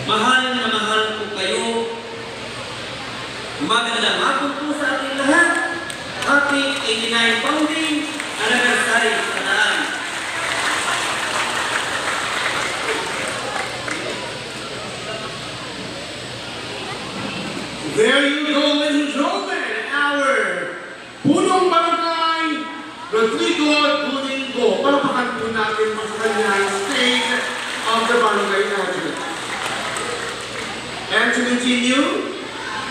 Mahal na mahal ko kayo. Magandang hapon po sa ating lahat. Happy 89 founding anniversary sa daan. There you go, ladies and gentlemen, our punong barangay, Rodrigo Domingo. Palapakan po natin sa kanyang state of the barangay adjunct. And to continue,